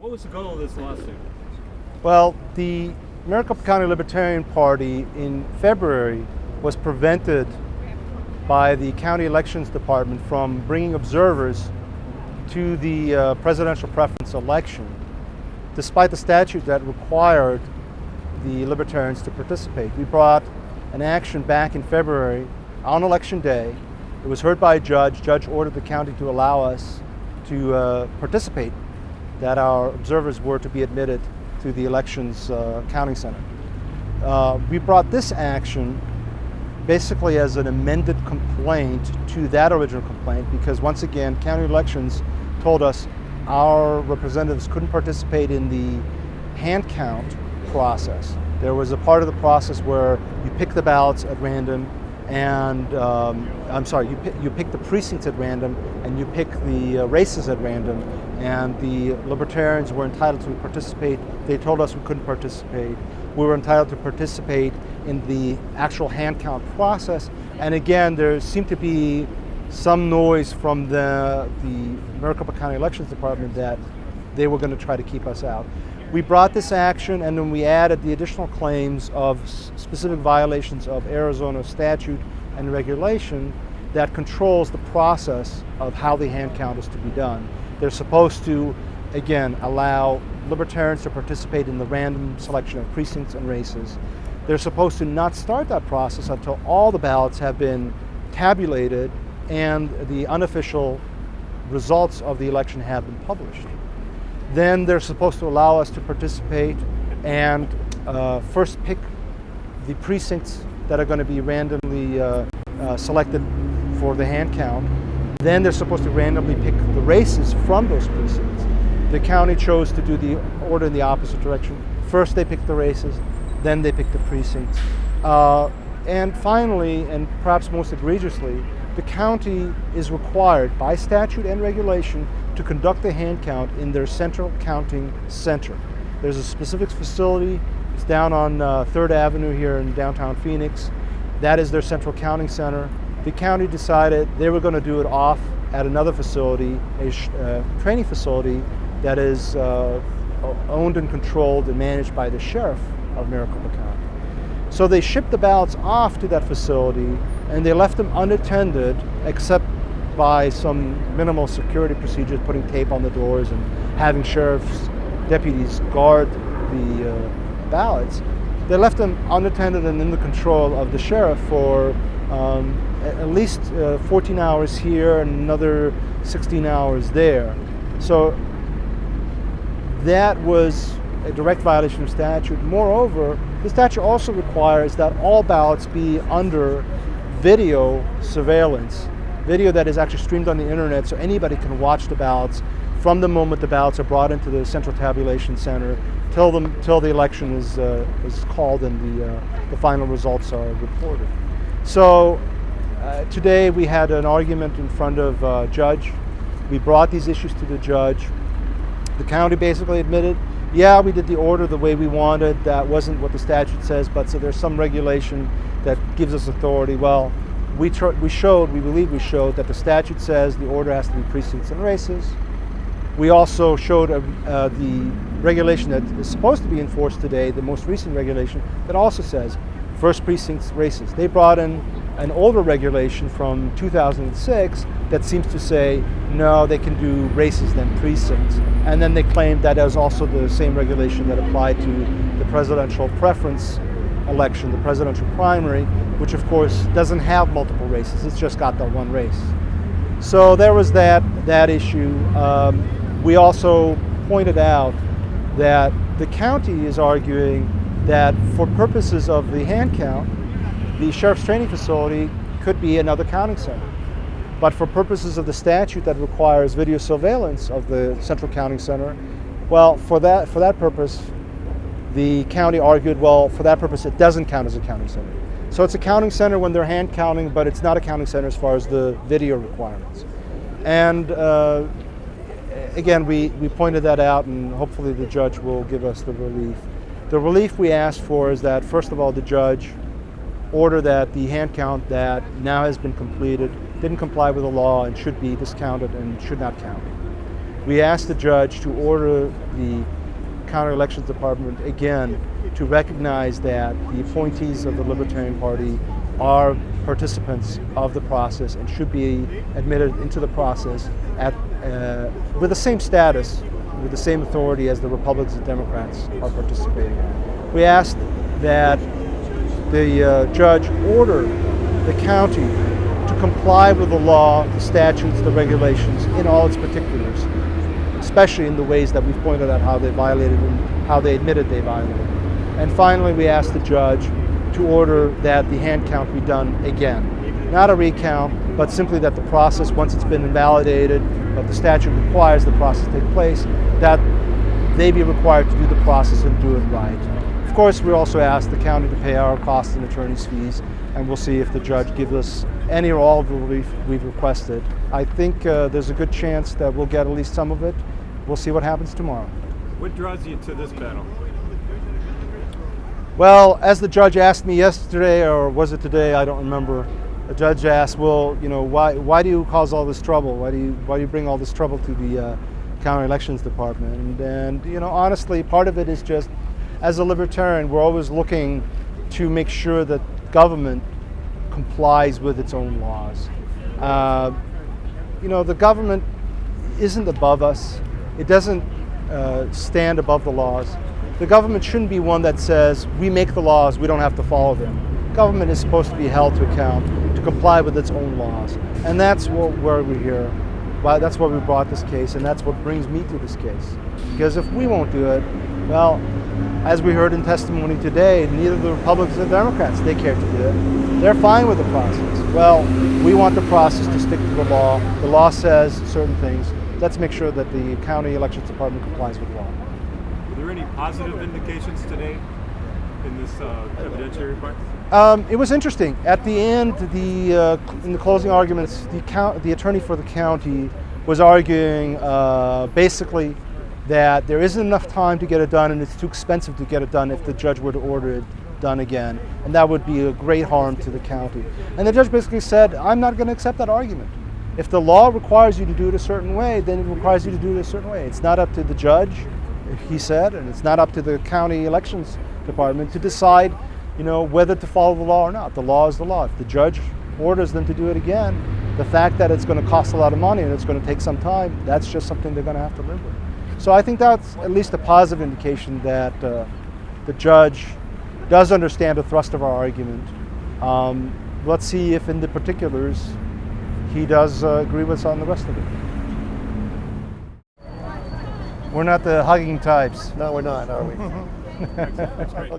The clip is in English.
What was the goal of this lawsuit? Well, the Maricopa County Libertarian Party in February was prevented by the County Elections Department from bringing observers to the presidential preference election, despite the statute that required the Libertarians to participate. We brought an action back in February on Election Day. It was heard by a judge. Judge ordered the county to allow us to participate, that our observers were to be admitted to the elections counting center. We brought this action basically as an amended complaint to that original complaint because, once again, county elections told us our representatives couldn't participate in the hand count process. There was a part of the process where you pick the ballots at random and, you pick the precincts at random and you pick the races at random, and the Libertarians were entitled to participate. They told us we couldn't participate. We were entitled to participate in the actual hand count process. And again, there seemed to be some noise from the Maricopa County Elections Department that they were going to try to keep us out. We brought this action, and then we added the additional claims of specific violations of Arizona statute and regulation that controls the process of how the hand count is to be done. They're supposed to, again, allow Libertarians to participate in the random selection of precincts and races. They're supposed to not start that process until all the ballots have been tabulated and the unofficial results of the election have been published. Then they're supposed to allow us to participate and first pick the precincts that are going to be randomly selected for the hand count. Then they're supposed to randomly pick the races from those precincts. The county chose to do the order in the opposite direction. First they pick the races, then they pick the precincts. And finally, and perhaps most egregiously, the county is required by statute and regulation to conduct the hand count in their central counting center. There's a specific facility. It's down on 3rd Avenue here in downtown Phoenix. That is their central counting center. The county decided they were going to do it off at another facility, a training facility that is owned and controlled and managed by the sheriff of Maricopa County. So they shipped the ballots off to that facility, and they left them unattended except by some minimal security procedures, putting tape on the doors and having sheriff's deputies guard the ballots. They left them unattended and in the control of the sheriff for at least 14 hours here and another 16 hours there. So that was a direct violation of statute. Moreover, the statute also requires that all ballots be under video surveillance, video that is actually streamed on the internet, so anybody can watch the ballots from the moment the ballots are brought into the central tabulation center till the election is called and the final results are reported. So today we had an argument in front of a judge. We brought these issues to the judge. The county basically admitted, yeah, we did the order the way we wanted. That wasn't what the statute says, but so there's some regulation that gives us authority. Well, we believe we showed that the statute says the order has to be precincts and races. We also showed the regulation that is supposed to be enforced today, the most recent regulation, that also says first precincts, races. They brought in an older regulation from 2006 that seems to say, no, they can do races then precincts. And then they claimed that was also the same regulation that applied to the presidential preference election, the presidential primary, which of course doesn't have multiple races. It's just got the one race. So there was that issue. We also pointed out that the county is arguing that for purposes of the hand count, the sheriff's training facility could be another counting center. But for purposes of the statute that requires video surveillance of the central counting center, well, for that purpose, the county argued, well, for that purpose, it doesn't count as a counting center. So it's a counting center when they're hand counting, but it's not a counting center as far as the video requirements. And again, we pointed that out, and hopefully the judge will give us the relief. The relief we asked for is that, first of all, the judge order that the hand count that now has been completed didn't comply with the law and should be discounted and should not count. We asked the judge to order the County Elections Department again to recognize that the appointees of the Libertarian Party are participants of the process and should be admitted into the process with the same status, with the same authority as the Republicans and Democrats are participating. We asked that the judge order the county to comply with the law, the statutes, the regulations in all its particulars, especially in the ways that we've pointed out how they violated and how they admitted they violated. And finally, we asked the judge to order that the hand count be done again. Not a recount, but simply that the process, once it's been invalidated, but the statute requires the process take place, that they be required to do the process and do it right. Of course, we also asked the county to pay our costs and attorney's fees, and we'll see if the judge gives us any or all of the relief we've requested. I think there's a good chance that we'll get at least some of it. We'll see what happens tomorrow. What draws you to this battle? Well, as the judge asked me yesterday, or was it today, I don't remember. The judge asked, well, you know, why do you cause all this trouble? Why do you bring all this trouble to the County Elections Department? And you know, honestly, part of it is just, as a libertarian, we're always looking to make sure that government complies with its own laws. You know, the government isn't above us. It doesn't stand above the laws. The government shouldn't be one that says, we make the laws, we don't have to follow them. Government is supposed to be held to account, to comply with its own laws. And that's where we're here. Well, that's why we brought this case, and that's what brings me to this case. Because if we won't do it, well, as we heard in testimony today, neither the Republicans or the Democrats, they care to do it. They're fine with the process. Well, we want the process to stick to the law. The law says certain things. Let's make sure that the County Elections Department complies with the law. Were there any positive indications today in this evidentiary part? It was interesting. At the end, in the closing arguments, the attorney for the county was arguing basically that there isn't enough time to get it done, and it's too expensive to get it done if the judge were to order it done again, and that would be a great harm to the county. And the judge basically said, I'm not going to accept that argument. If the law requires you to do it a certain way, then it requires you to do it a certain way. It's not up to the judge, he said, and it's not up to the County Elections Department to decide, you know, whether to follow the law or not. The law is the law. If the judge orders them to do it again, the fact that it's going to cost a lot of money and it's going to take some time, that's just something they're going to have to live with. So I think that's at least a positive indication that the judge does understand the thrust of our argument. Let's see if in the particulars he does agree with us on the rest of it. We're not the hugging types. No, we're not, are we? That's great.